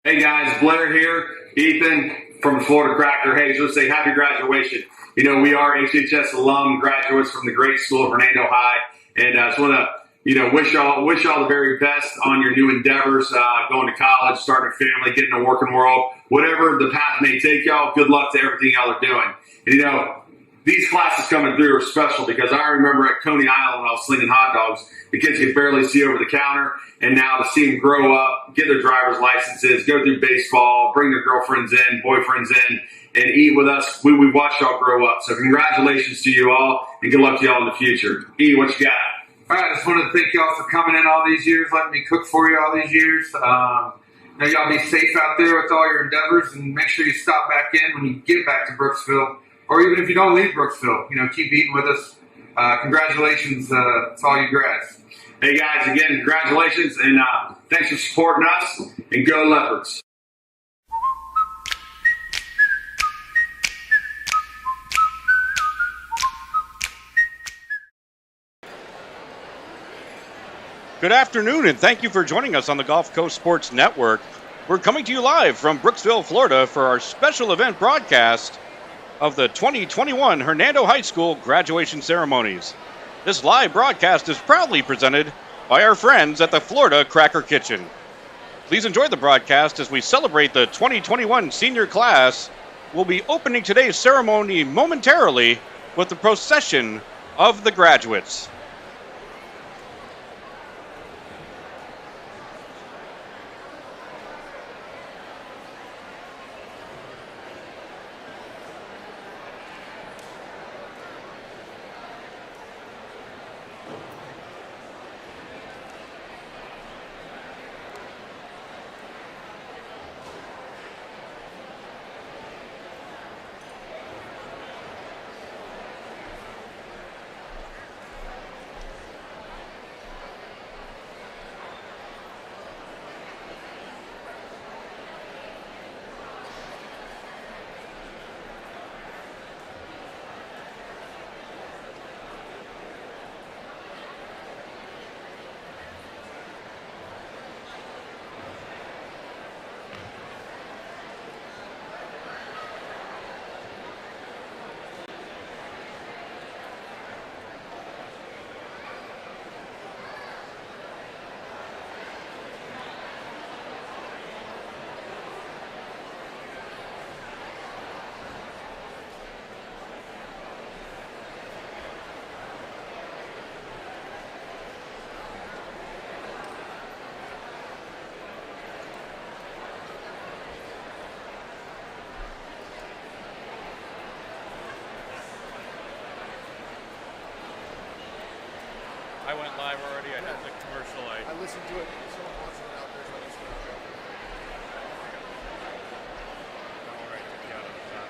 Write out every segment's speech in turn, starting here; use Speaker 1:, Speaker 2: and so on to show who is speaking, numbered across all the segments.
Speaker 1: Hey guys, Blair here, Ethan from the Florida Cracker. Hey, just say happy graduation. You know, we are HHS alum graduates from the great school of Hernando High, and I just want to, wish y'all the very best on your new endeavors, going to college, starting a family, getting a working world, whatever the path may take y'all. Good luck to everything y'all are doing. And these classes coming through are special because I remember at Coney Island when I was slinging hot dogs, the kids could barely see over the counter, and now to see them grow up, get their driver's licenses, go through baseball, bring their girlfriends in, boyfriends in, and eat with us. We watched y'all grow up. So congratulations to you all, and good luck to y'all in the future. E, what you got?
Speaker 2: All right, I just wanted to thank y'all for coming in all these years, letting me cook for you all these years. Y'all be safe out there with all your endeavors, and make sure you stop back in when you get back to Brooksville, or even if you don't leave Brooksville, keep eating with us. Congratulations to all you grads.
Speaker 1: Hey guys, again, congratulations, and thanks for supporting us, and go Leopards.
Speaker 3: Good afternoon, and thank you for joining us on the Gulf Coast Sports Network. We're coming to you live from Brooksville, Florida for our special event broadcast of the 2021 Hernando High School graduation ceremonies. This live broadcast is proudly presented by our friends at the Florida Cracker Kitchen. Please enjoy the broadcast as we celebrate the 2021 senior class. We'll be opening today's ceremony momentarily with the procession of the graduates. I went live already. I had the commercial. I listened to it. Someone wants it out there, so I just went to go. All right, get out of the time.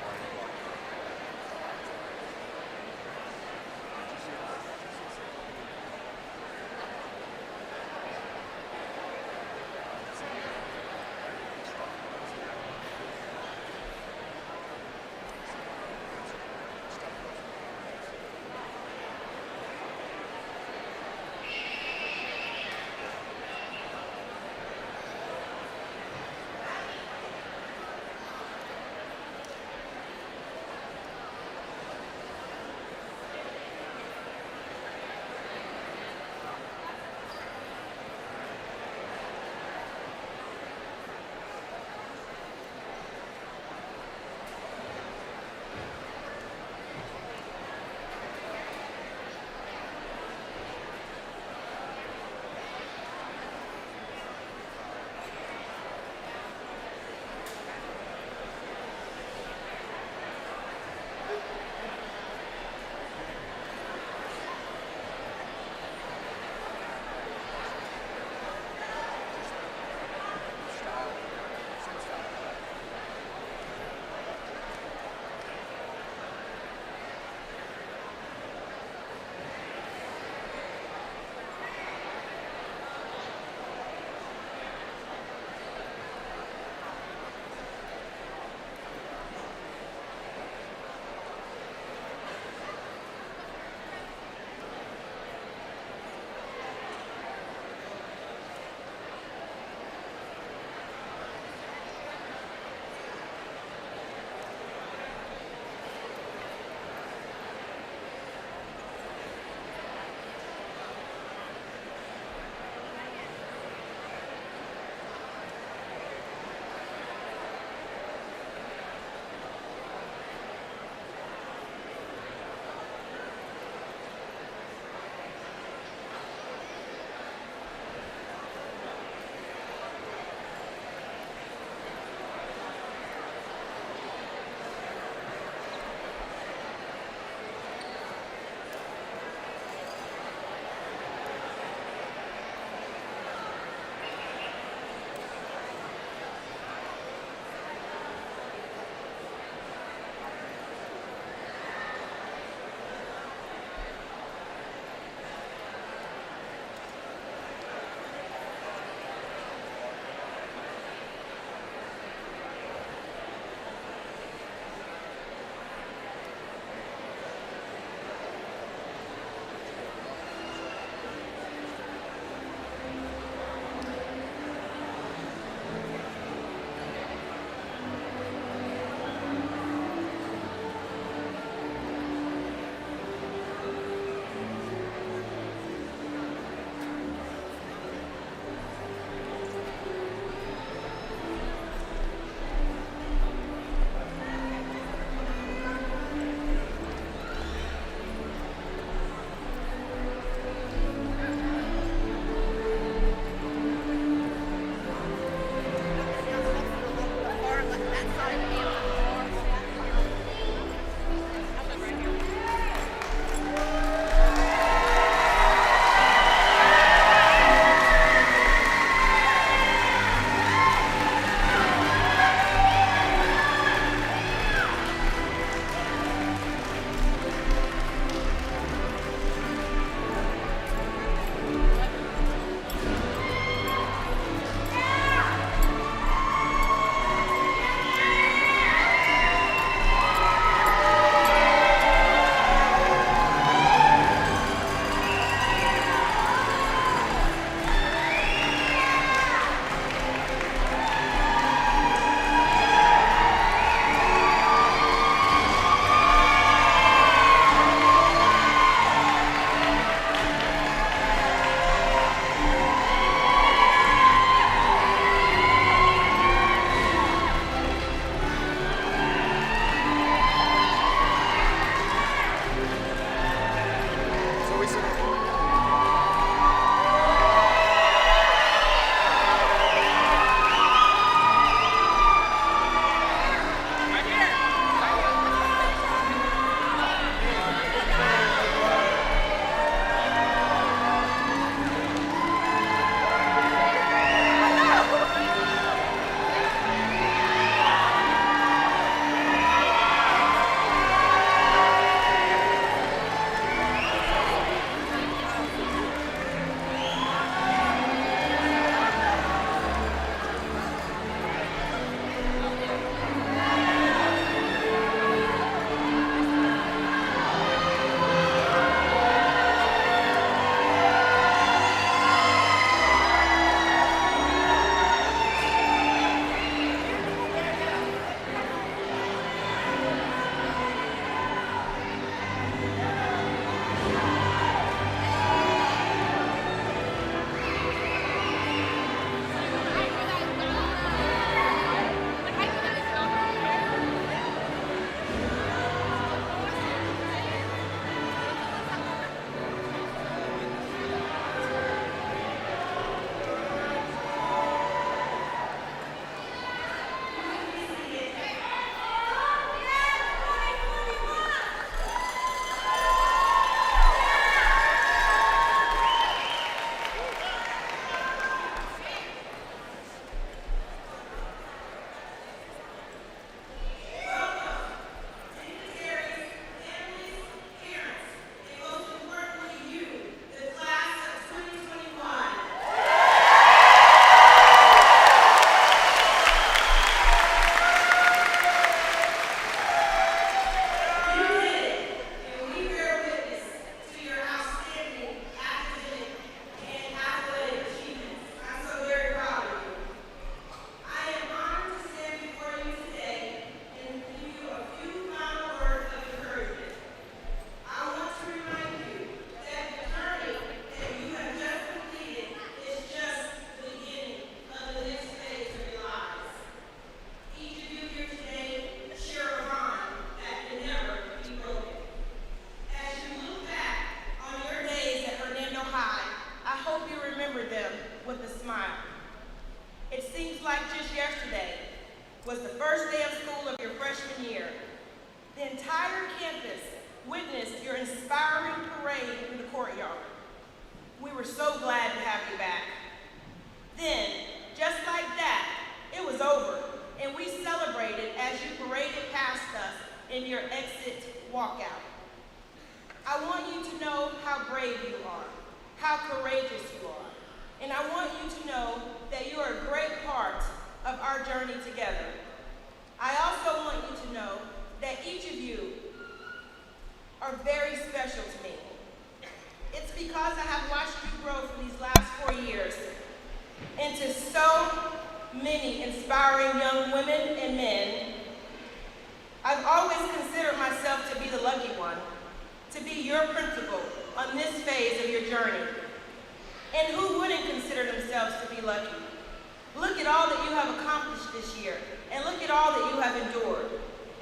Speaker 4: witnessed your inspiring parade through the courtyard. We were so glad to have you back. Then, just like that, it was over, and we celebrated as you paraded past us in your exit walkout. I want you to know how brave you are, how courageous you are, and I want you to know that you are a great part of our journey together. I also want you to know that each of you are very special to me. It's because I have watched you grow for these last 4 years into so many inspiring young women and men. I've always considered myself to be the lucky one, to be your principal on this phase of your journey. And who wouldn't consider themselves to be lucky? Look at all that you have accomplished this year, and look at all that you have endured,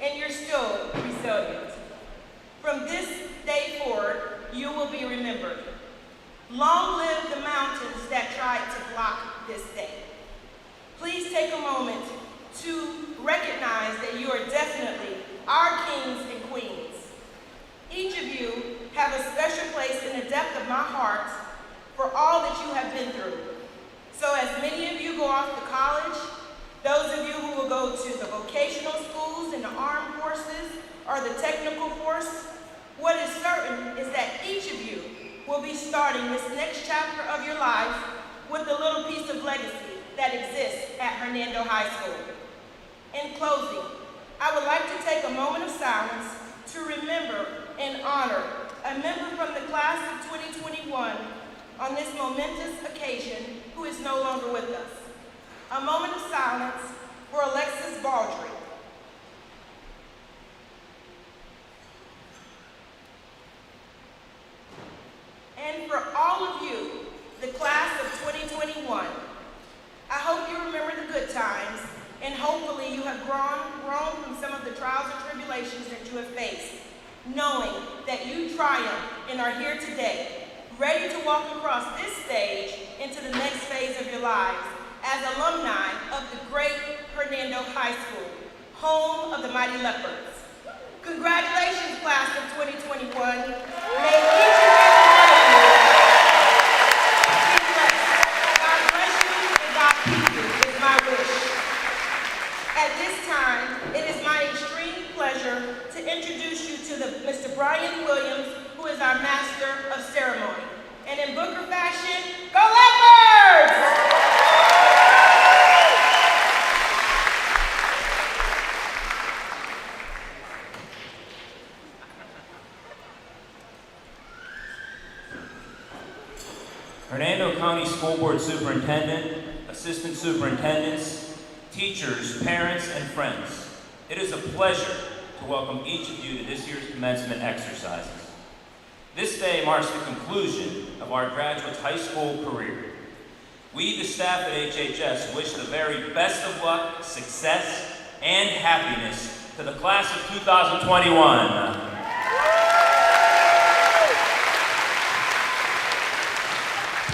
Speaker 4: and you're still resilient. From this day forward, you will be remembered. Long live the mountains that tried to block this day. Please take a moment to recognize that you are definitely our kings and queens. Each of you have a special place in the depth of my heart for all that you have been through. So as many of you go off to college, those of you who will go to the vocational schools and the armed forces or the technical force, what is certain is that each of you will be starting this next chapter of your life with a little piece of legacy that exists at Hernando High School. In closing, I would like to take a moment of silence to remember and honor a member from the class of 2021 on this momentous occasion who is no longer with us. A moment of silence for Alexis Baldry. And for all of you, the class of 2021, I hope you remember the good times, and hopefully you have grown from some of the trials and tribulations that you have faced, knowing that you triumphed and are here today, ready to walk across this stage into the next phase of your lives as alumni of the great Hernando High School, home of the Mighty Leopards. Congratulations, class of 2021. May each and every one of you be blessed. God bless you and God keep you is my wish. At this time, it is my extreme pleasure to introduce you to Mr. Brian Williams, who is our Master of Ceremony. And in Booker fashion, go Leopards!
Speaker 5: Hernando County School Board Superintendent, Assistant Superintendents, teachers, parents, and friends, it is a pleasure to welcome each of you to this year's commencement exercises. This day marks the conclusion of our graduates' high school career. We, the staff at HHS, wish the very best of luck, success, and happiness to the class of 2021.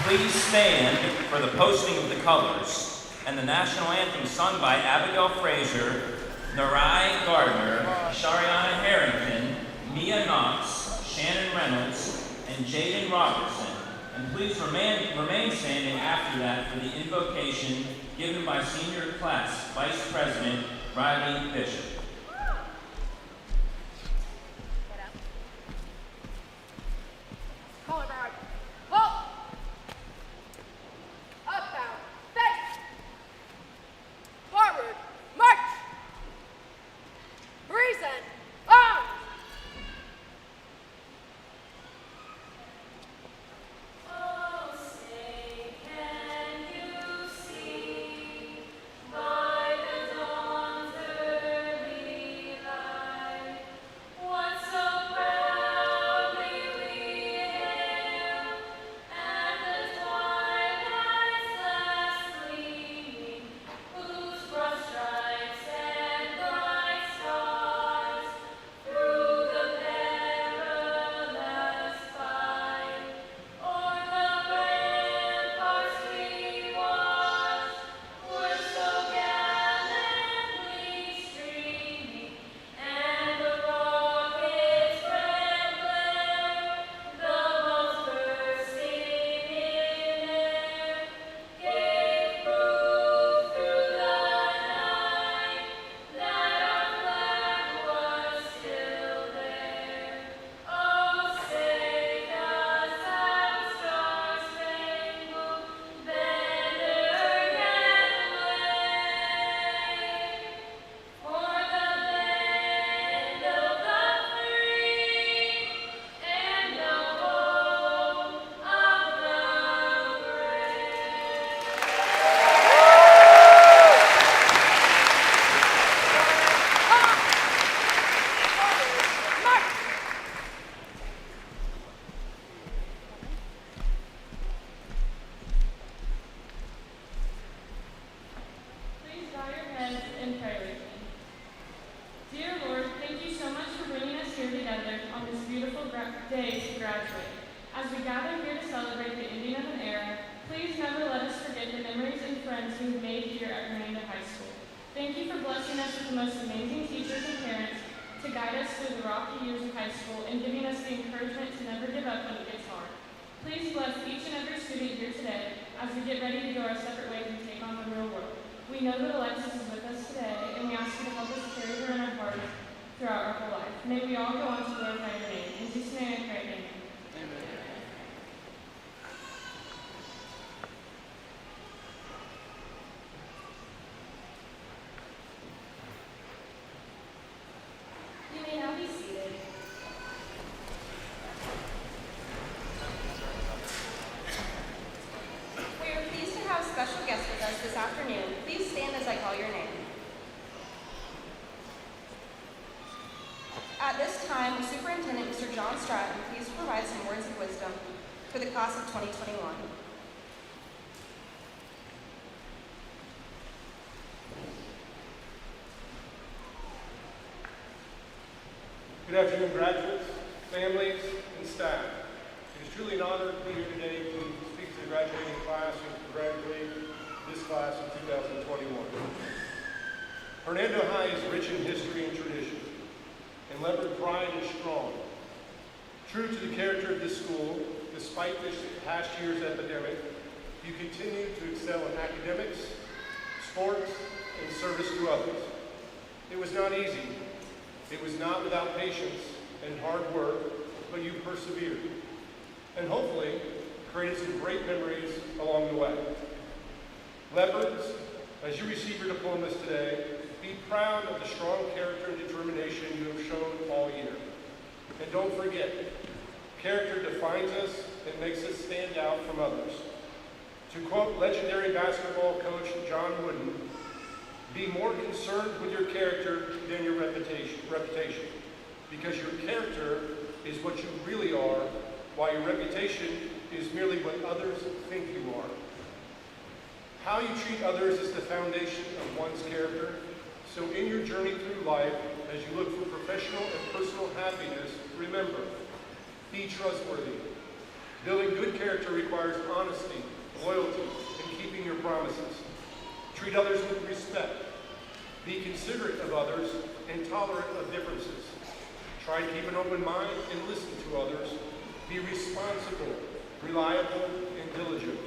Speaker 5: Please stand for the posting of the colors and the national anthem sung by Abigail Fraser, Narai Gardner, Shariana Harrington, Mia Knox, Shannon Reynolds, and Jaden Robertson. And please remain standing after that for the invocation given by Senior Class Vice President Riley Bishop.
Speaker 6: By the dawn's early day to graduate. As we gather here to celebrate the ending of an era, please never let us forget the memories and friends we've made here at Hernando High School. Thank you for blessing us with the most amazing teachers and parents to guide us through the rocky years of high school and giving us the encouragement to never give up when it gets hard. Please bless each and every student here today as we get ready to go our separate ways and take on the real world. We know that Alexis is with us today, and we ask you to help us carry her in our hearts throughout our whole life. May we all go on to glorify your name. In Jesus' name I pray, amen.
Speaker 4: You may now be seated. We are pleased to have special guests with us this afternoon. Please stand as I call your name. At this time, the Superintendent, Mr. John Stratton, please provide some words of wisdom for the class of 2021.
Speaker 7: Good afternoon, graduates, families, and staff. It is truly an honor to be here today to speak to the graduating class and congratulate this class of 2021. Hernando High is rich in history and tradition, and Leopard pride is strong. True to the character of this school, despite this past year's epidemic, you continue to excel in academics, sports, and service to others. It was not easy. It was not without patience and hard work, but you persevered, and hopefully created some great memories along the way. Leopards, as you receive your diplomas today, be proud of the strong character and determination you have shown all year. And don't forget, character defines us and makes us stand out from others. To quote legendary basketball coach John Wooden, be more concerned with your character than your reputation, because your character is what you really are, while your reputation is merely what others think you are. How you treat others is the foundation of one's character, so in your journey through life, as you look for professional and personal happiness, remember, be trustworthy. Building good character requires honesty, loyalty, and keeping your promises. Treat others with respect. Be considerate of others and tolerant of differences. Try to keep an open mind and listen to others. Be responsible, reliable, and diligent.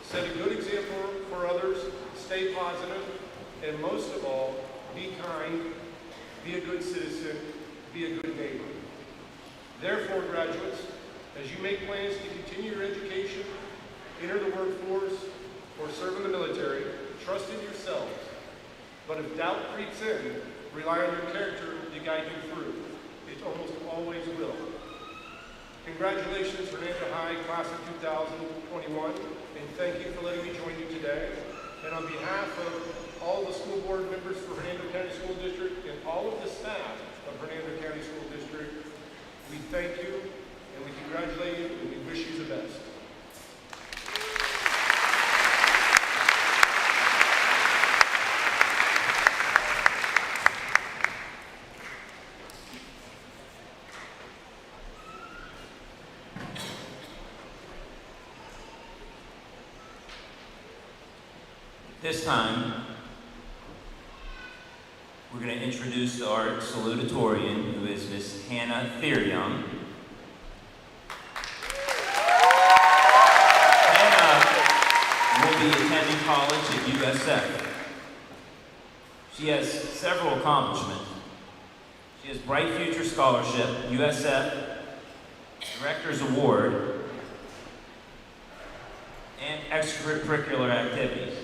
Speaker 7: Set a good example for others, stay positive, and most of all, be kind, be a good citizen, be a good neighbor. Therefore, graduates, as you make plans to continue your education, enter the workforce, or serve in the military, trust in yourselves. But if doubt creeps in, rely on your character to guide you through. It almost always will. Congratulations, Hernando High, class of 2021, and thank you for letting me join you today. And on behalf of all the school board members for Hernando County School District and all of the staff of Hernando County School District, we thank you, and we congratulate you, and we wish you the best.
Speaker 5: This time, we're going to introduce our salutatorian, who is Miss Hannah Therion. Hannah will be attending college at USF. She has several accomplishments. She has Bright Future Scholarship, USF, Director's Award, and extracurricular activities.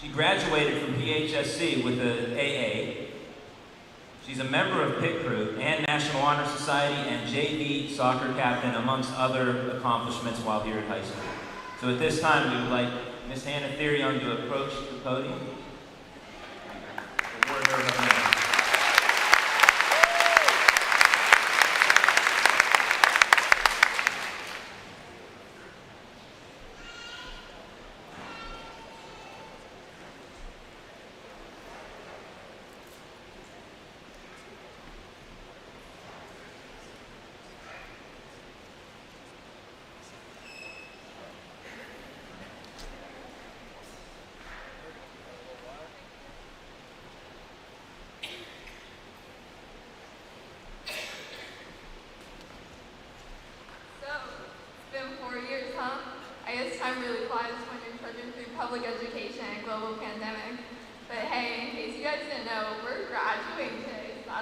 Speaker 5: She graduated from PHSC with an AA. She's a member of Pit Crew and National Honor Society and JV soccer captain, amongst other accomplishments while here at high school. So at this time, we would like Ms. Hannah Therion to approach the podium. Award her her medal.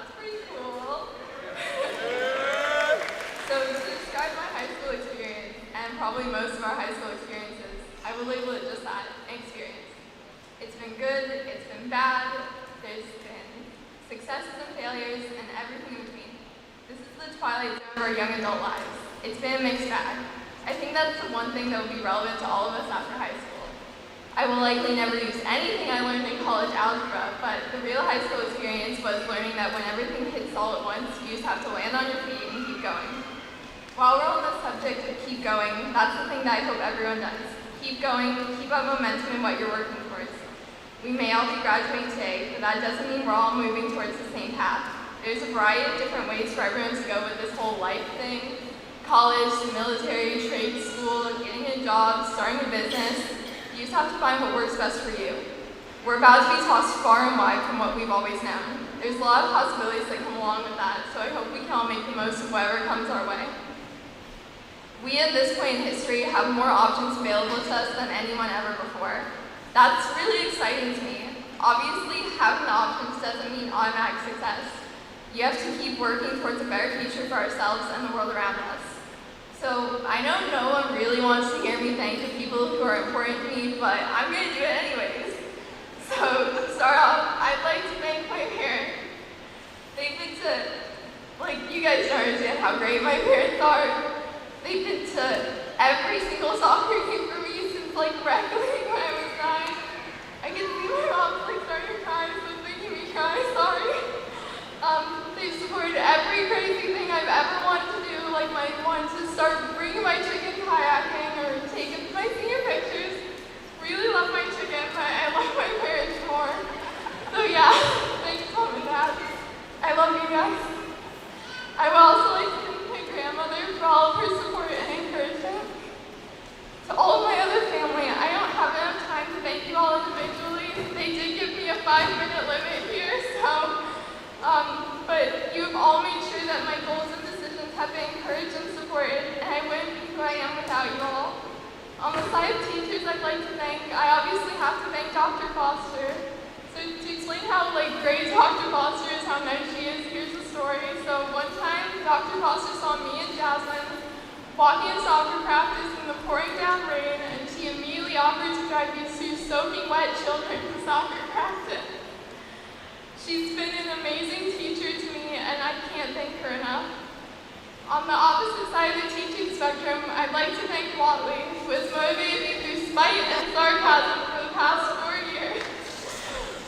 Speaker 8: That's pretty cool. So to describe my high school experience, and probably most of our high school experiences, I would label it just that, an experience. It's been good, it's been bad, there's been successes and failures, and everything in between. This is the twilight zone of our young adult lives. It's been a mixed bag. I think that's the one thing that will be relevant to all of us after high school. I will likely never use anything I learned in college algebra, but the real high school experience was learning that when everything hits all at once, you just have to land on your feet and keep going. While we're on the subject of keep going, that's the thing that I hope everyone does. Keep going, keep up momentum in what you're working towards. We may all be graduating today, but that doesn't mean we're all moving towards the same path. There's a variety of different ways for everyone to go with this whole life thing. College, the military, trade school, getting a job, starting a business. You just have to find what works best for you. We're about to be tossed far and wide from what we've always known. There's a lot of possibilities that come along with that, so I hope we can all make the most of whatever comes our way. We at this point in history have more options available to us than anyone ever before. That's really exciting to me. Obviously, having the options doesn't mean automatic success. You have to keep working towards a better future for ourselves and the world around us. So I know no one really wants to hear me thank the people who are important to me, but I'm going to do it anyways. So to start off, I'd like to thank my parents. They've been to, you guys don't understand how great my parents are. They've been to every single soccer game for me since rec league when I was 9. I can see my mom's starting to cry, so it's making me cry, sorry. They've supported every crazy thing I've ever wanted to do, like wanting to start bringing my chicken kayaking or taking my senior pictures. Really love my chicken, but I love my parents more. So yeah, thanks Mom and Dad. I love you guys. I would also like to thank my grandmother for all of her support and encouragement. To all of my other family, I don't have enough time to thank you all individually. They did give me a 5-minute limit here, so but you have all made sure that my goals and decisions have been encouraged and supported, and I wouldn't be who I am without you all. On the side of teachers I'd like to thank, I obviously have to thank Dr. Foster. So to explain how great Dr. Foster is, how nice she is, here's the story. So one time, Dr. Foster saw me and Jasmine walking in soccer practice in the pouring down rain, and she immediately offered to drive these two soaking wet children to soccer practice. She's been an amazing teacher to me, and I can't thank her enough. On the opposite side of the teaching spectrum, I'd like to thank Watley, who has motivated me through spite and sarcasm for the past 4 years.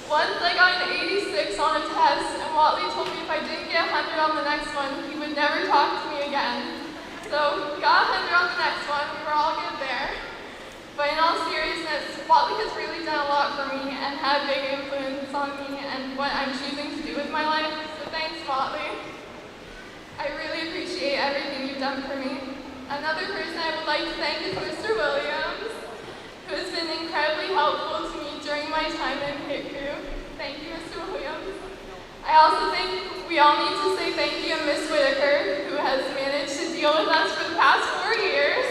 Speaker 8: Once I got an 86 on a test, and Watley told me if I didn't get 100 on the next one, he would never talk to me again. So, got 100 on the next one, we were all good there. But in all seriousness, Watley has really done a lot for me and had a big influence on me and what I'm choosing to do with my life, so thanks Watley. I really appreciate everything you've done for me. Another person I would like to thank is Mr. Williams, who has been incredibly helpful to me during my time in Pit Crew. Thank you, Mr. Williams. I also think we all need to say thank you to Ms. Whitaker, who has managed to deal with us for the past 4 years.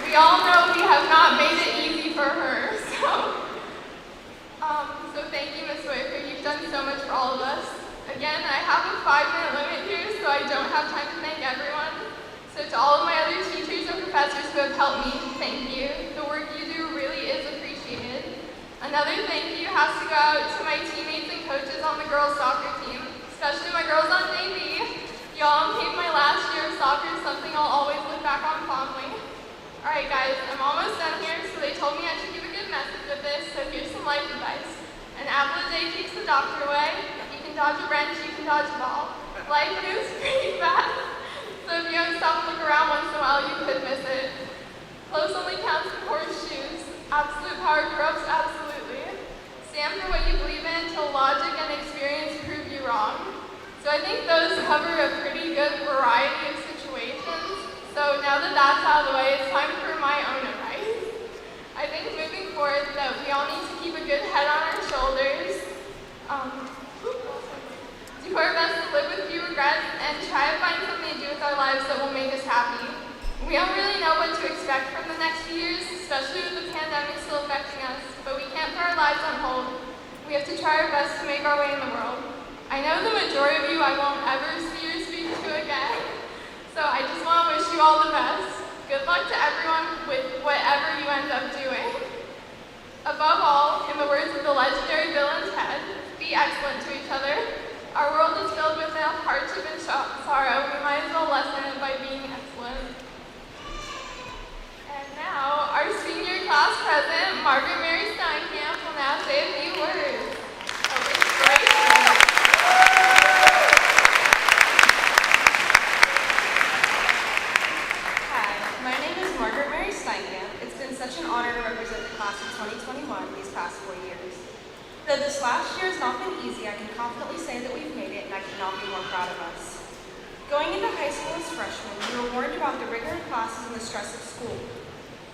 Speaker 8: We all know we have not made it easy for her, so thank you, Ms. Whitaker. You've done so much for all of us. Again, I have a 5-minute limit here, so I don't have time to thank everyone. So to all of my other teachers and professors who have helped me, thank you. The work you do really is appreciated. Another thank you has to go out to my teammates and coaches on the girls' soccer team, especially my girls on JV. Y'all made my last year of soccer something I'll always look back on fondly. Alright guys, I'm almost done here, so they told me I should give a good message with this, so here's some life advice. An apple a day keeps the doctor away. If you can dodge a wrench, you can dodge a ball. Life moves pretty fast, so if you don't stop and look around once in a while, you could miss it. Clothes only counts in horseshoes. Absolute power corrupts absolutely. Stand for what you believe in until logic and experience prove you wrong. So I think those cover a pretty good variety of situations. So now that that's out of the way, it's time for my own advice. I think moving forward that we all need to keep a good head on our shoulders, do our best to live with few regrets, and try to find something to do with our lives that will make us happy. We don't really know what to expect from the next few years, especially with the pandemic still affecting us, but we can't put our lives on hold. We have to try our best to make our way in the world. I know the majority of you I won't ever see or speak to again, so I just want to wish you all the best. Good luck to everyone with whatever you end up doing. Above all, in the words of the legendary Bill and Ted, be excellent to each other. Our world is filled with hardship and sorrow. We might as well lessen it by being excellent. And now, our senior class president, Margaret Mary Steinkamp, will now say a few words.
Speaker 9: Hi, my name is Margaret Mary Steinkamp. It's been such an honor to represent the class of 2021 these past 4 years. Though this last year has not been easy, I can confidently say that we've made it, and I could not be more proud of us. Going into high school as freshmen, we were warned about the rigor of classes and the stress of school.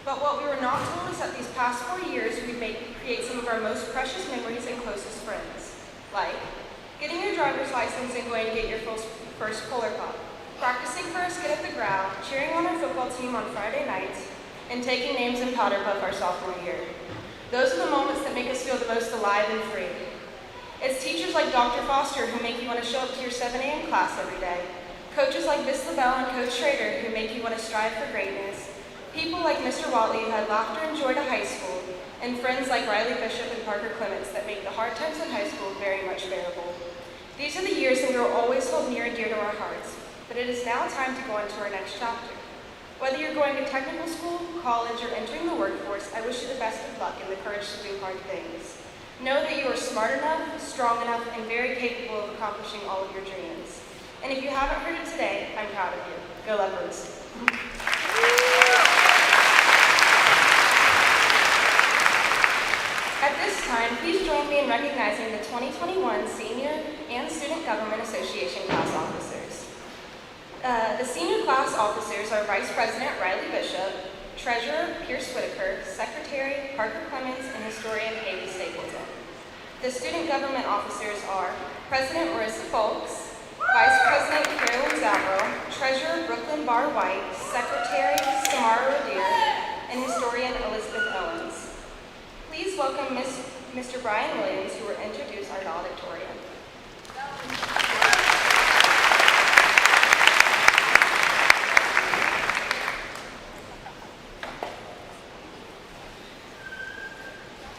Speaker 9: But what we were not told is that these past 4 years, we'd create some of our most precious memories and closest friends. Like getting your driver's license and going to get your first Polar Pop, practicing for a skit at the ground, cheering on our football team on Friday nights, and taking names in Powder Puff our sophomore year. Those are the moments that make us feel the most alive and free. It's teachers like Dr. Foster who make you want to show up to your 7 a.m. class every day. Coaches like Miss LaBelle and Coach Schrader who make you want to strive for greatness. People like Mr. Watley who had laughter and joy to high school. And friends like Riley Bishop and Parker Clements that make the hard times in high school very much bearable. These are the years that we will always hold near and dear to our hearts. But it is now time to go into our next chapter. Whether you're going to technical school, college, or entering the workforce, I wish you the best of luck and the courage to do hard things. Know that you are smart enough, strong enough, and very capable of accomplishing all of your dreams. And if you haven't heard it today, I'm proud of you. Go Leopards. At this time, please join me in recognizing the 2021 Senior and Student Government Association class officers. The senior class officers are Vice President Riley Bishop, Treasurer Pierce Whitaker, Secretary Parker Clements, and Historian Haley Stapleton. The student government officers are President Marissa Folks, Vice President Carolyn Zavro, Treasurer Brooklyn Barr White, Secretary Samara Rodier, and Historian Elizabeth Owens. Please welcome Mr. Brian Williams, who will introduce our valedictorian.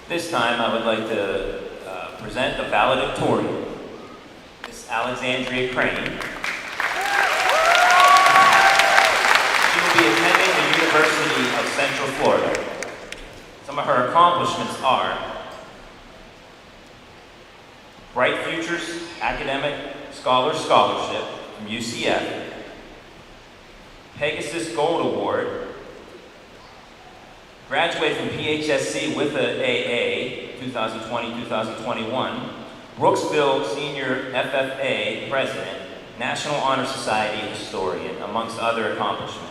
Speaker 5: This time, I would like to present the valedictorian, Miss Alexandria Crane. She will be attending the University of Central Florida. Some of her accomplishments are Bright Futures Academic Scholarship from UCF, Pegasus Gold Award, graduated from PHSC with an AA 2020-2021, Brooksville Senior FFA President, National Honor Society Historian, amongst other accomplishments.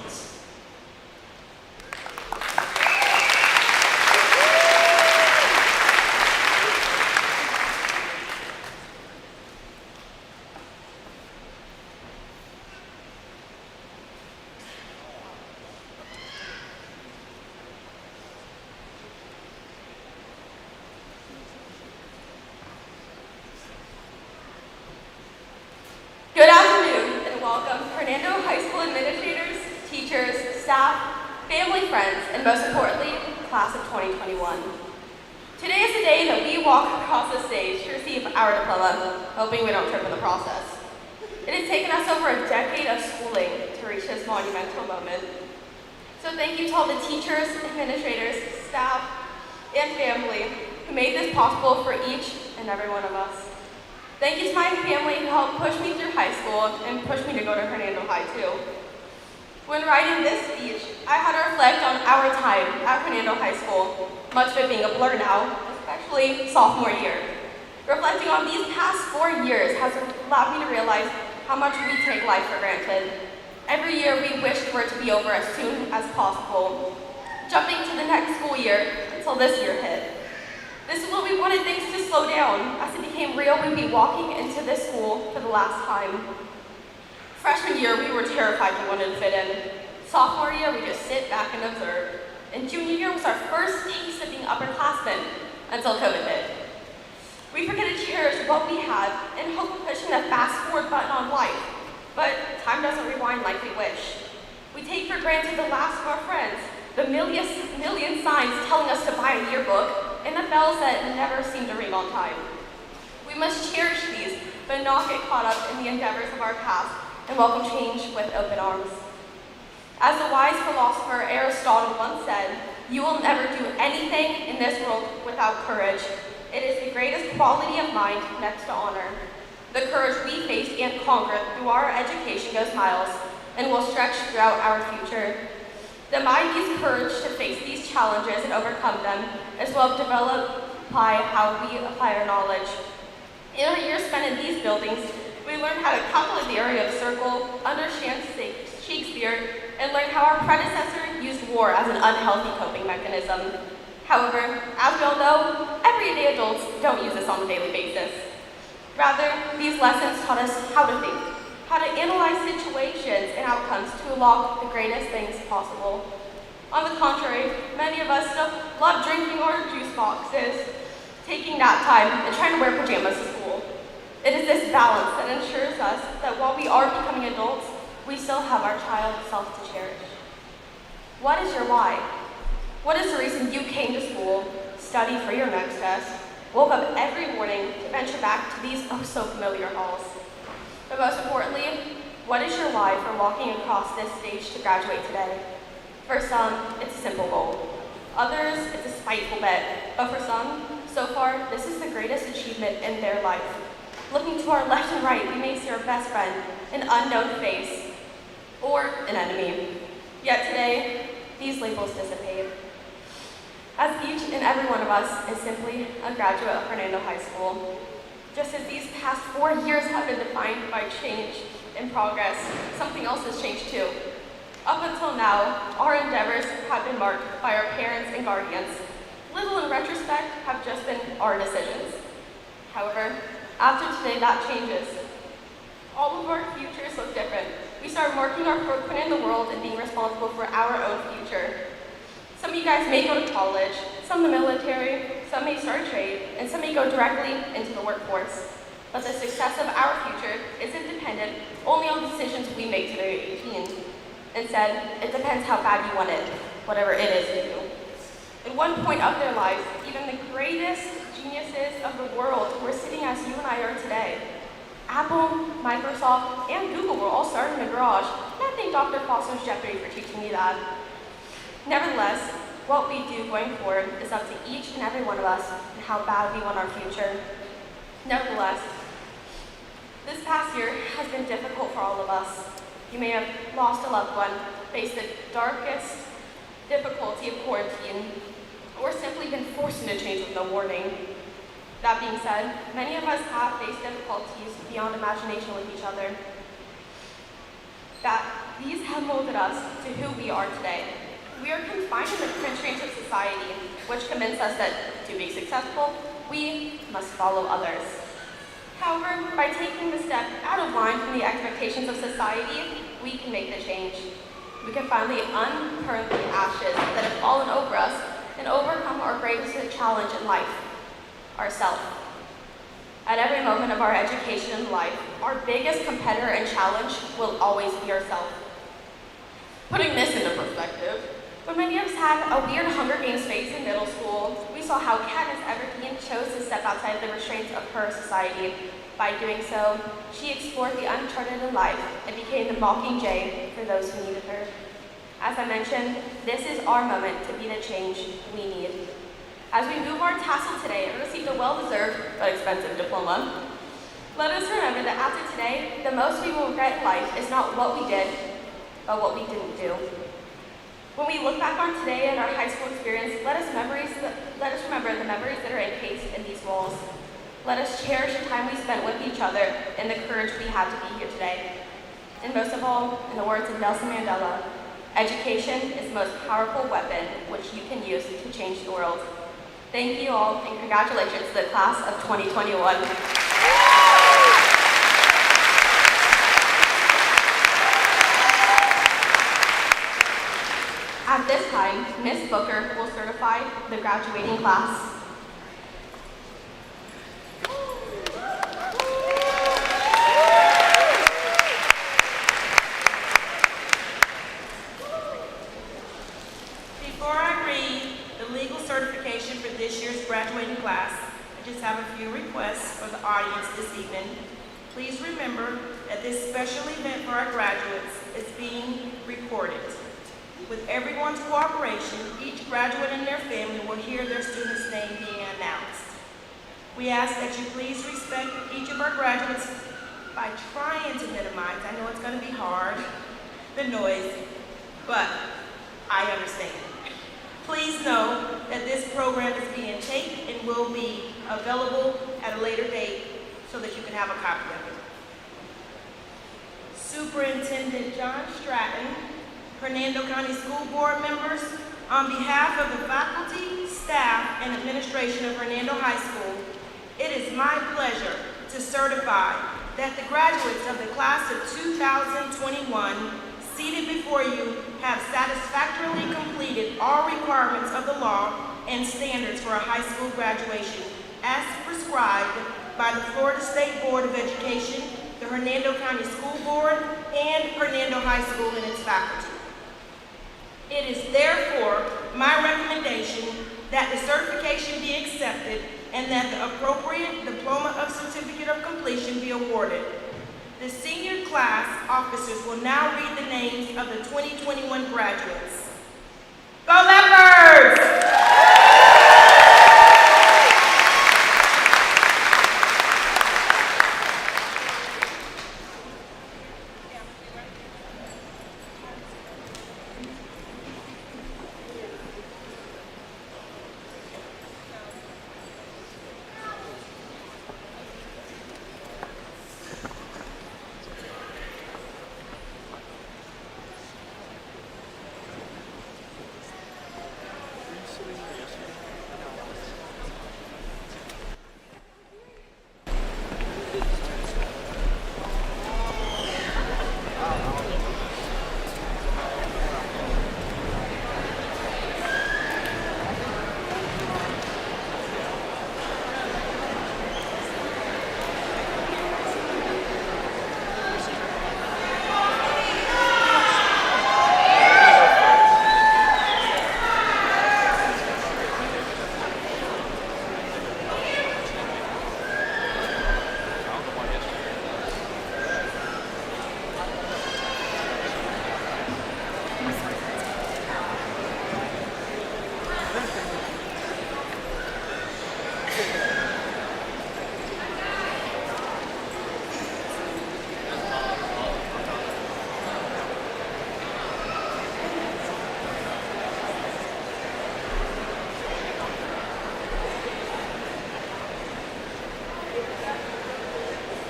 Speaker 10: Good afternoon and welcome to Hernando High School administrators, teachers, staff, family, friends, and most importantly, class of 2021. Today is the day that we walk across the stage to receive our diploma, hoping we don't trip in the process. It has taken us over a decade of schooling to reach this monumental moment. So thank you to all the teachers, administrators, staff, and family who made this possible for each and every one of us. Thank you to my family who helped push me through high school and push me to go to Hernando High too. When writing this speech, I had to reflect on our time at Hernando High School, much of it being a blur now, especially sophomore year. Reflecting on these past 4 years has allowed me to realize how much we take life for granted. Every year we wished for it to be over as soon as possible, jumping to the next school year until this year hit. This is when we wanted things to slow down. As it became real, we'd be walking into this school for the last time. Freshman year, we were terrified we wanted to fit in. Sophomore year, we just sit back and observe. And junior year was our first taste of being upperclassmen until COVID hit. We forget to cherish what we have and hope of pushing the fast forward button on life. But time doesn't rewind like we wish. We take for granted the laughs of our friends, the million signs telling us to buy a yearbook, and the bells that never seem to ring on time. We must cherish these, but not get caught up in the endeavors of our past and welcome change with open arms. As the wise philosopher Aristotle once said, "You will never do anything in this world without courage. It is the greatest quality of mind next to honor." The courage we faced and conquered through our education goes miles and will stretch throughout our future. The mind needs courage to face these challenges and overcome them, as well as apply how we apply our knowledge. In our years spent in these buildings, we learned how to calculate the area of a circle, understand Shakespeare, and learn how our predecessor used war as an unhealthy coping mechanism. However, as we all know, everyday adults don't use this on a daily basis. Rather, these lessons taught us how to think, how to analyze situations and outcomes to unlock the greatest things possible. On the contrary, many of us still love drinking our juice boxes, taking nap time, and trying to wear pajamas to school. It is this balance that ensures us that while we are becoming adults, we still have our child self to cherish. What is your why? What is the reason you came to school, studied for your next test, woke up every morning to venture back to these oh so familiar halls? But most importantly, what is your why for walking across this stage to graduate today? For some, it's a simple goal. Others, it's a spiteful bet. But for some, so far, this is the greatest achievement in their life. Looking to our left and right, we may see our best friend, an unknown face, or an enemy. Yet today, these labels dissipate, as each and every one of us is simply a graduate of Hernando High School. Just as these past 4 years have been defined by change and progress, something else has changed too. Up until now, our endeavors have been marked by our parents and guardians. Little in retrospect have just been our decisions. However, after today, that changes. All of our futures look different. We start marking our footprint in the world and being responsible for our own future. Some of you guys may go to college, some the military, some may start a trade, and some may go directly into the workforce. But the success of our future isn't dependent only on decisions we make today at 18. Instead, it depends how bad you want it, whatever it is to you. At one point of their lives, even the greatest geniuses of the world were sitting as you and I are today. Apple, Microsoft, and Google were all started in a garage, and I thank Dr. Foster's Jeopardy for teaching me that. Nevertheless, what we do going forward is up to each and every one of us and how bad we want our future. Nevertheless, this past year has been difficult for all of us. You may have lost a loved one, faced the darkest difficulty of quarantine, or simply been forced into change with no warning. That being said, many of us have faced difficulties beyond imagination with each other. That these have molded us to who we are today. We are confined in the constraints of society, which convince us that to be successful, we must follow others. However, by taking the step out of line from the expectations of society, we can make the change. We can finally uncurl the ashes that have fallen over us and overcome our greatest challenge in life, ourselves. At every moment of our education and life, our biggest competitor and challenge will always be ourselves. Putting this into perspective, when many of us had a weird Hunger Games phase in middle school, we saw how Katniss Everdeen chose to step outside the restraints of her society. By doing so, she explored the uncharted in life and became the Mockingjay for those who needed her. As I mentioned, this is our moment to be the change we need. As we move our tassel today and received a well-deserved but expensive diploma, let us remember that after today, the most we will regret in life is not what we did, but what we didn't do. When we look back on today and our high school experience, let us remember the memories that are encased in these walls. Let us cherish the time we spent with each other and the courage we have to be here today. And most of all, in the words of Nelson Mandela, education is the most powerful weapon which you can use to change the world. Thank you all, and congratulations to the class of 2021. At this time, Ms. Booker will certify the graduating class.
Speaker 4: Before I read the legal certification for this year's graduating class, I just have a few requests for the audience this evening. Please remember that this special event for our graduates is being recorded. With everyone's cooperation, each graduate and their family will hear their student's name being announced. We ask that you please respect each of our graduates by trying to minimize, I know it's going to be hard, the noise, but I understand. Please know that this program is being taped and will be available at a later date so that you can have a copy of it. Superintendent John Stratton, Hernando County School Board members, on behalf of the faculty, staff, and administration of Hernando High School, it is my pleasure to certify that the graduates of the class of 2021 seated before you have satisfactorily completed all requirements of the law and standards for a high school graduation as prescribed by the Florida State Board of Education, the Hernando County School Board, and Hernando High School and its faculty. It is therefore my recommendation that the certification be accepted and that the appropriate diploma of certificate of completion be awarded. The senior class officers will now read the names of the 2021 graduates. Go Leopards!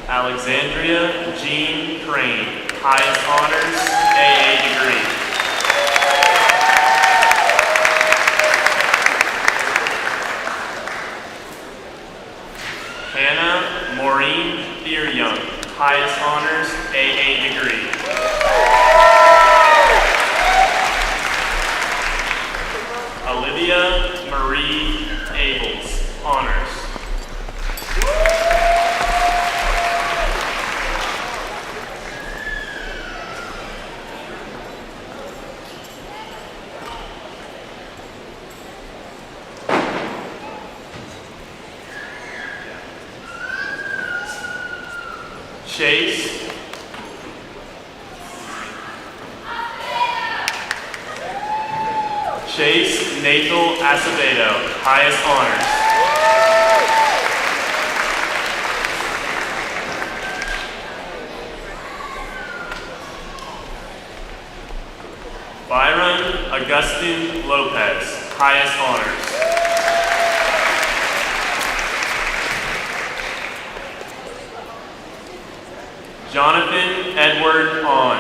Speaker 11: Alexandria Jean Crane, highest honors, AA degree. Hannah Maureen Deeryoung, highest honors, AA degree. Olivia Marie Abels, honors. Chase Nathal Acevedo, highest honors. Byron Augustine Lopez, highest honors. Jonathan Edward On.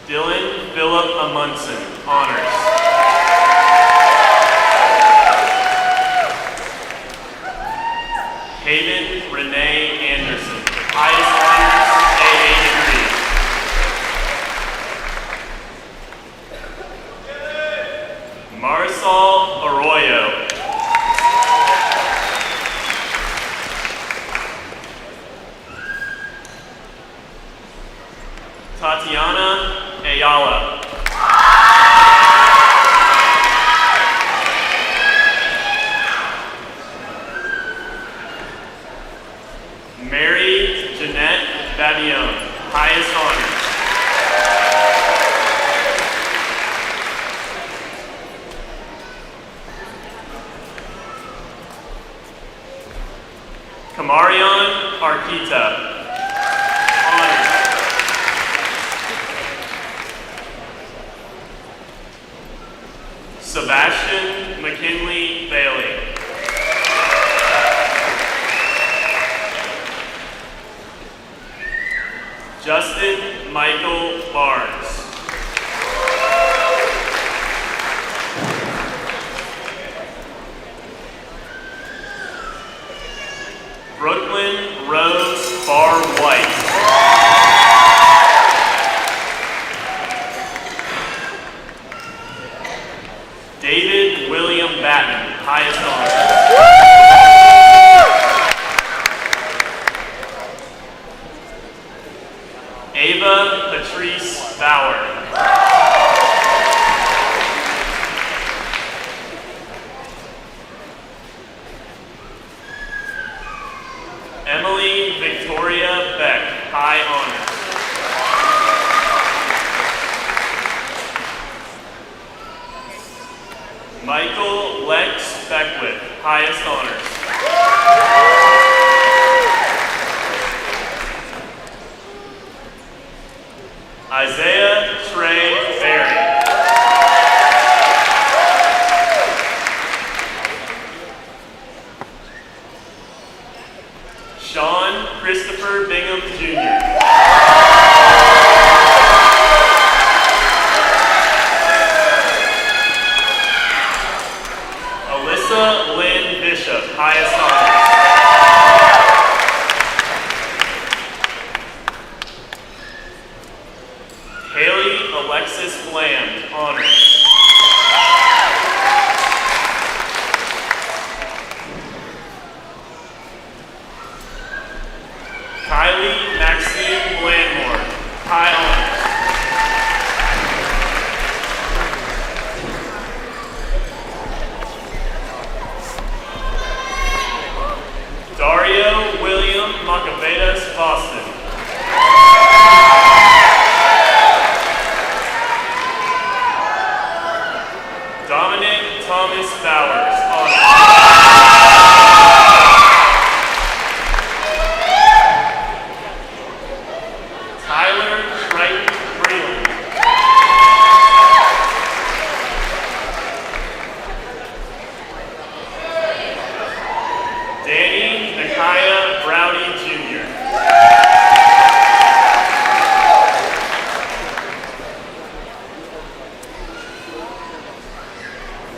Speaker 11: Dylan Philip Amundsen, honors. Hayden Renee Anderson, highest honors. Ayala. Mary Jeanette Babillon, highest honors. Kamarion Arquita, honors. Sebastian McKinley Bailey. Justin Michael Barnes. Brooklyn Rose Barr White. David William Batten, highest honors. Ava Patrice Bauer. Emily Victoria Beck, high honors. Michael Lex Beckwith, highest honors. Isaiah Trey Berry. Sean Christopher Bingham Jr. Alyssa Lynn Bishop, highest honors. Haley Alexis Bland, honors. Kylie Maxine Blandmore, high honors. Dario William Macabedas Boston. Dominic Thomas Bowers, honors. Tyler Triton Breland. Danny Nakaya Browdy Jr.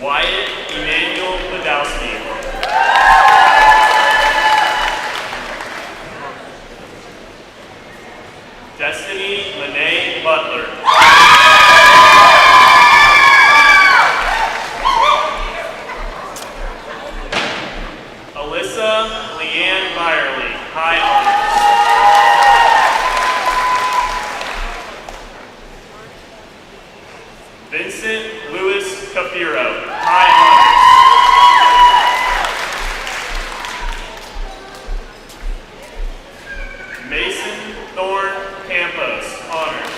Speaker 11: Wyatt Emmanuel Podowski. Destiny Lene Butler. Alyssa Leanne Byerly, high honors. Vincent Louis Cafiro, high honors. Mason Thorne Campos, honors.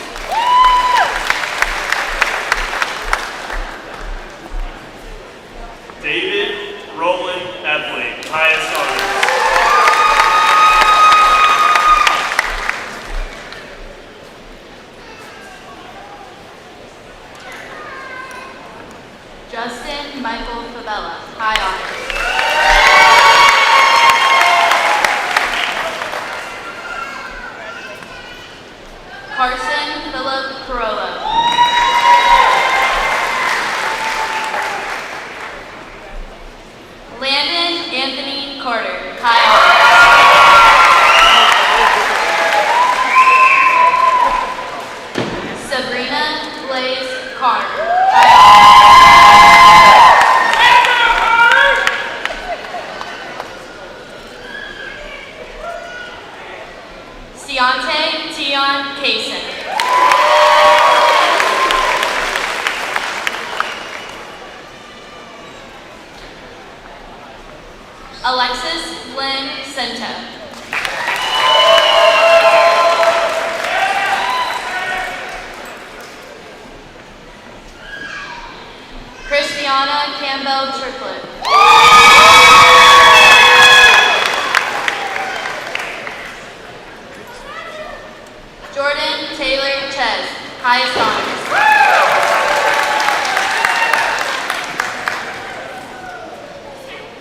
Speaker 11: David Roland Epley, highest honors.
Speaker 8: Justin Michael Favela, high honors. Carson Philip Corolla. Landon Anthony Carter, high honors. Sabrina Blaze Connor, Deontay Tion Kaysen.
Speaker 10: Christiana Campbell Triplett. Jordan Taylor Ches, highest honors.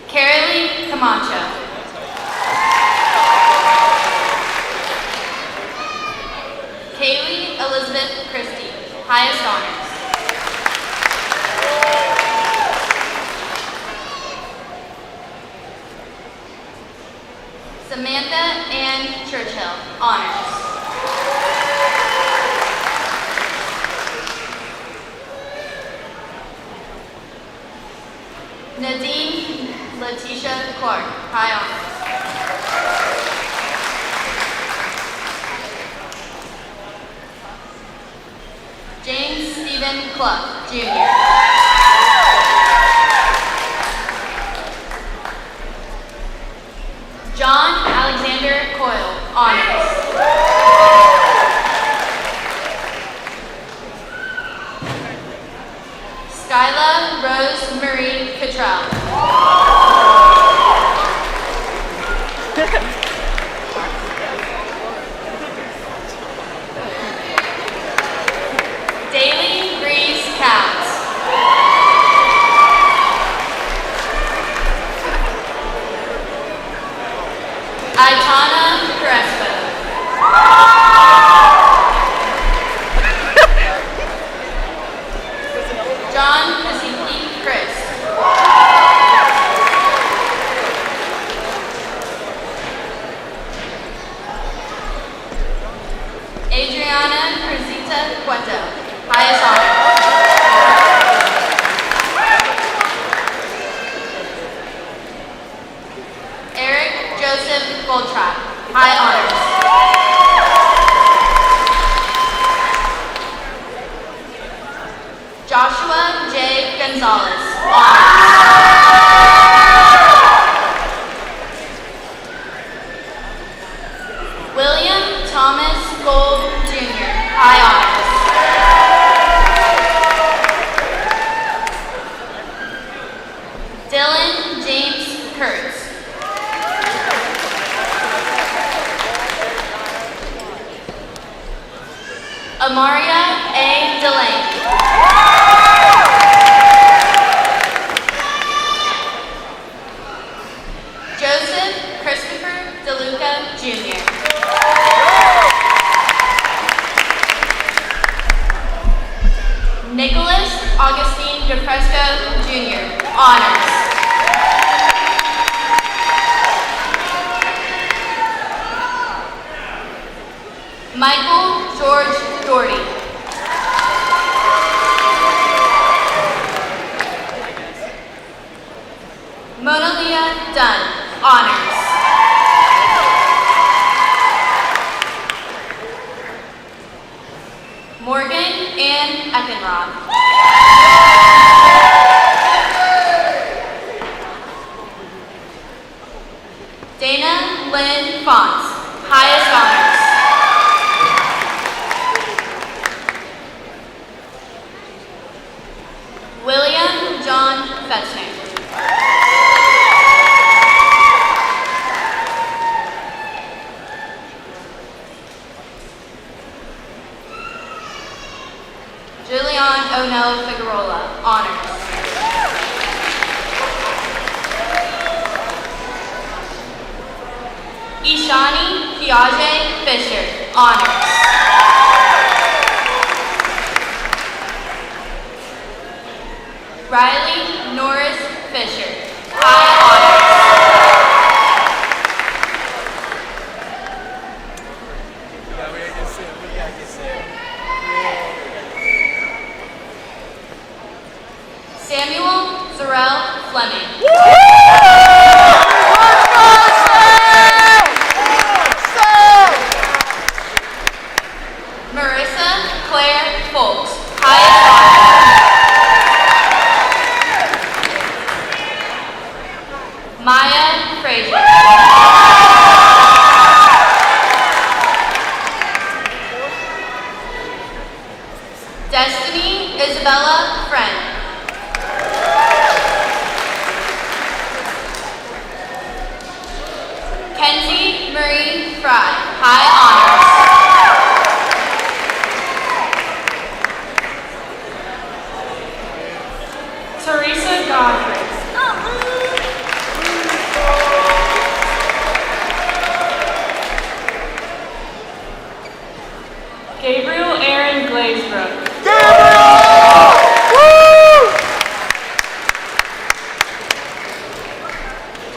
Speaker 10: Carolee Camacho. Kaylee Elizabeth Christie, highest honors. Samantha Ann Churchill, honors. Nadine Letitia Clark, high honors. James Stephen Cluck, Jr. John Alexander Coyle, honors. Skyla Rose Marie Cottrell. Daily Breeze Counts. Aitana Crespo. John Kaziki Chris. Adriana Cruzita Cueto, highest honor. Eric Joseph Goldtrap, high honors. Joshua J. Gonzalez, honors. William Thomas Gold Jr., high honors. Dylan James Kurtz. Amaria A. Delaney. Joseph Christopher DeLuca Jr. Nicholas Augustine DeFresco Jr., honors. Michael George Doherty. Mona Leah Dunn, honors. Morgan Ann Eckenrod. Dana Lynn Fonts, highest honors. William John Fetzner. Julian O'Neill Figueroa, honors. Ishani Piaget Fisher, honors. Riley Norris Fisher, high honors. Samuel Zarell Fleming. Marissa Claire Folks, highest honor. Maya Frazier. Destiny Isabella Friend. Kenzie Marie Fry, high honors.
Speaker 6: Teresa Godfrey. Gabriel Aaron Glazebrook.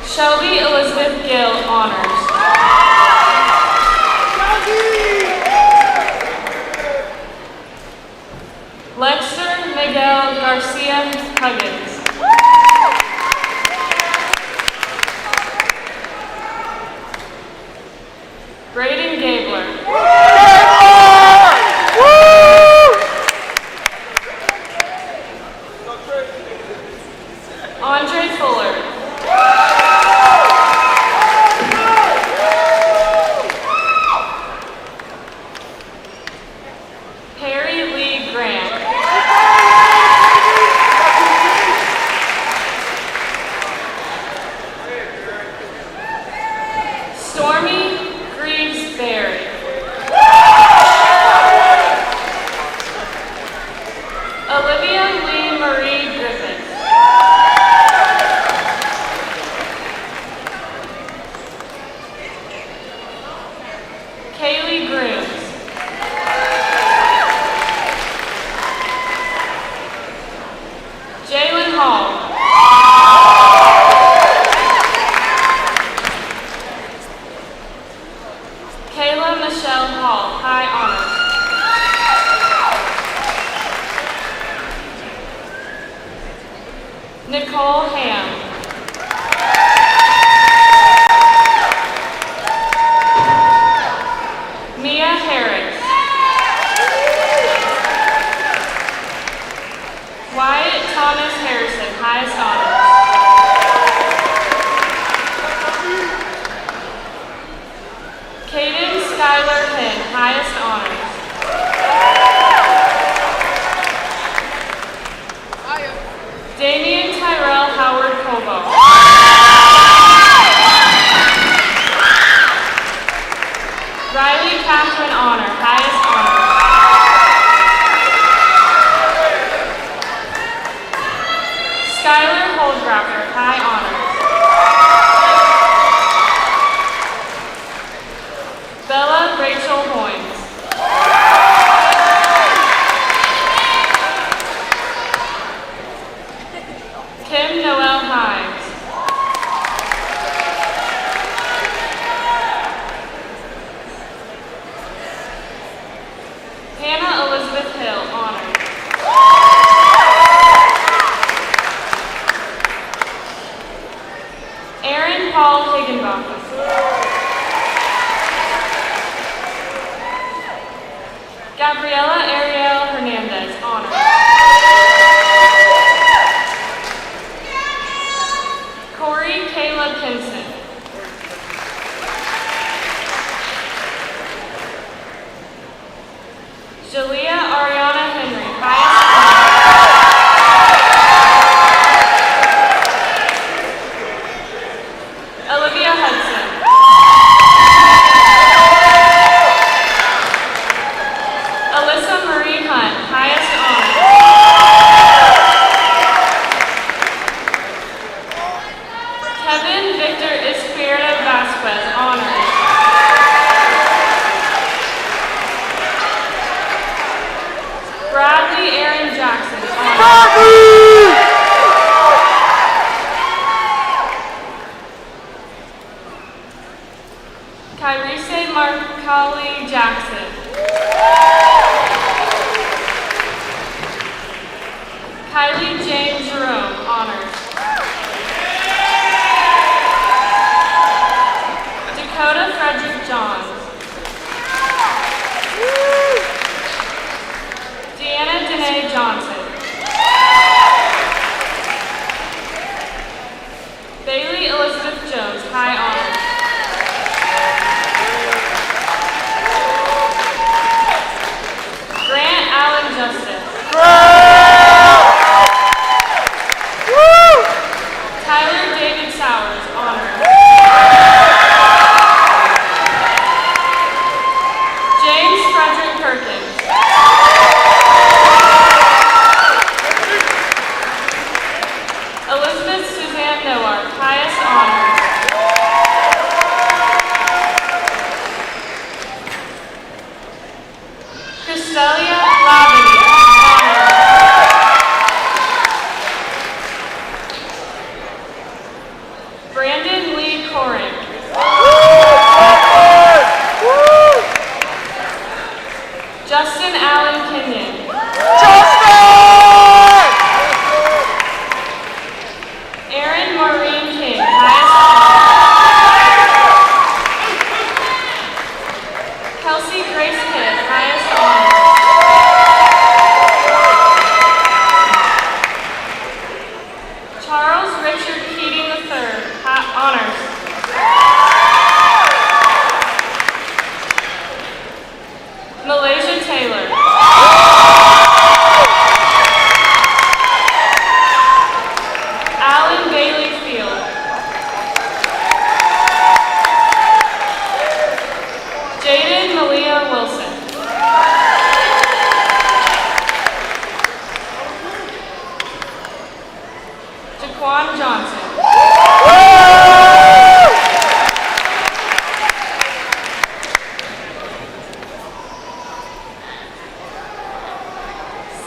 Speaker 6: Shelby Elizabeth Gill, honors. Lexter Miguel Garcia Huggins. Braden Gabler. Andre Fuller. Perry Lee Grant. Stormy Greaves Berry. Olivia Lee Marie Griffin. Kaylee Grooms. Jalen Hall. Kayla Michelle Hall, high honors. Nicole Ham. Mia Harris. Wyatt Thomas Harrison, highest honors. Caden Skylar Hinn, highest honors. Damian Tyrell Howard Kobo. Riley Catherine Honor, highest honors. Skylar Holdgraffer, high honors. Bella Rachel Hoynes. Kim Noel Hines. Hannah Elizabeth Hill, honors. Aaron Paul Higginbotham. Gabriela Ariel Hernandez, honors. Corey Caleb Hinson. Jalea Ariana Henry, highest honors. Olivia Hudson. Alyssa Marie Hunt, highest honors. Kevin Victor Espirito Vasquez, honors. Bradley Aaron Jackson, honors. Kyrise Markali Jackson. Kylie Jane Jerome, honors. Dakota Frederick Johns. Deanna Danae Johnson. Bailey Elizabeth Jones, high honors. Grant Allen Justice. Tyler David Sowers, honors.
Speaker 9: Johnson.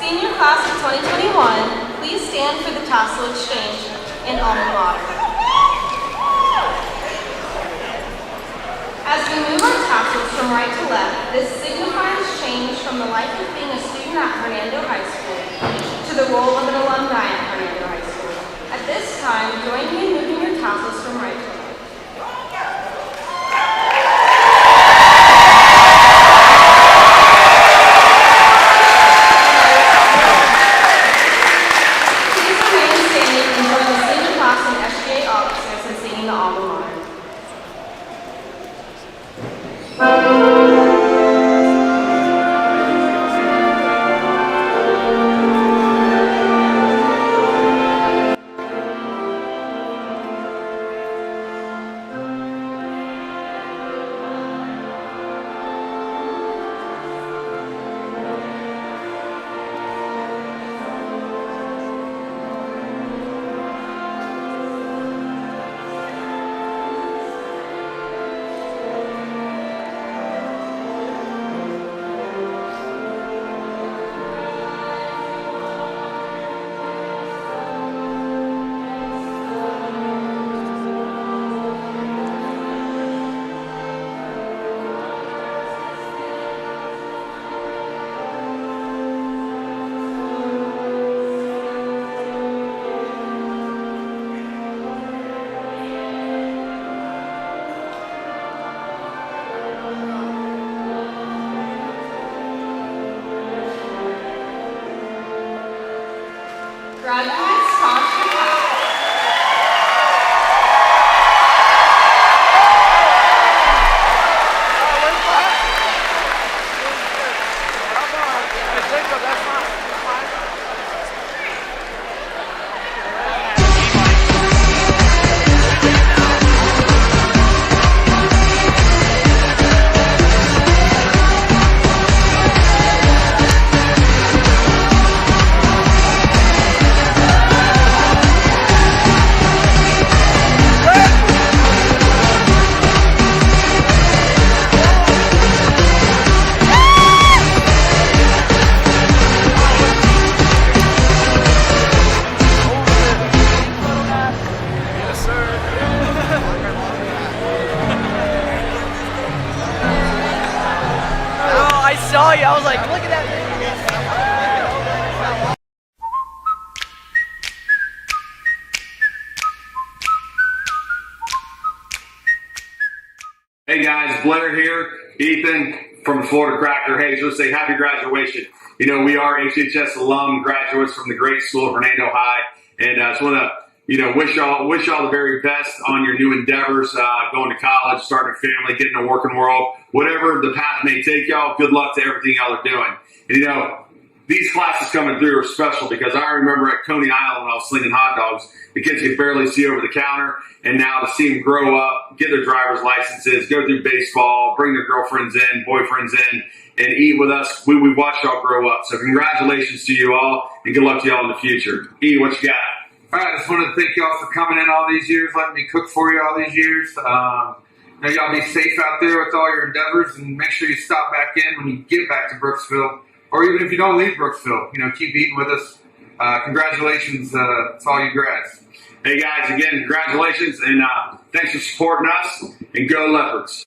Speaker 9: Senior class of 2021, please stand for the tassel exchange and alma mater. As we move our tassels from right to left, this signifies change from the life of being a student at Hernando High School to the role of an alumni at Hernando High School. At this time, join me in moving your tassels from right to left. Please remain standing and join the senior class and SGA officers in singing the alma mater. Graduates, toss your hats.
Speaker 12: I saw you. I was like, look at that.
Speaker 1: Hey guys, Blair here, Ethan from the Florida Cracker. Hey, just say happy graduation. You know, we are HHS alum graduates from the great school of Hernando High, and I just want to, wish y'all the very best on your new endeavors, going to college, starting a family, getting a working world, whatever the path may take y'all. Good luck to everything y'all are doing. And these classes coming through are special because I remember at Coney Island when I was slinging hot dogs, the kids could barely see over the counter, and now to see them grow up, get their driver's licenses, go through baseball, bring their girlfriends in, boyfriends in, and eat with us. We watched y'all grow up. So congratulations to you all, and good luck to y'all in the future. E, what you got?
Speaker 2: All right, I just wanted to thank y'all for coming in all these years, letting me cook for you all these years. Y'all be safe out there with all your endeavors, and make sure you stop back in when you get back to Brooksville, or even if you don't leave Brooksville, keep eating with us. Congratulations to all you grads.
Speaker 1: Hey guys, again, congratulations, and thanks for supporting us, and go Leopards.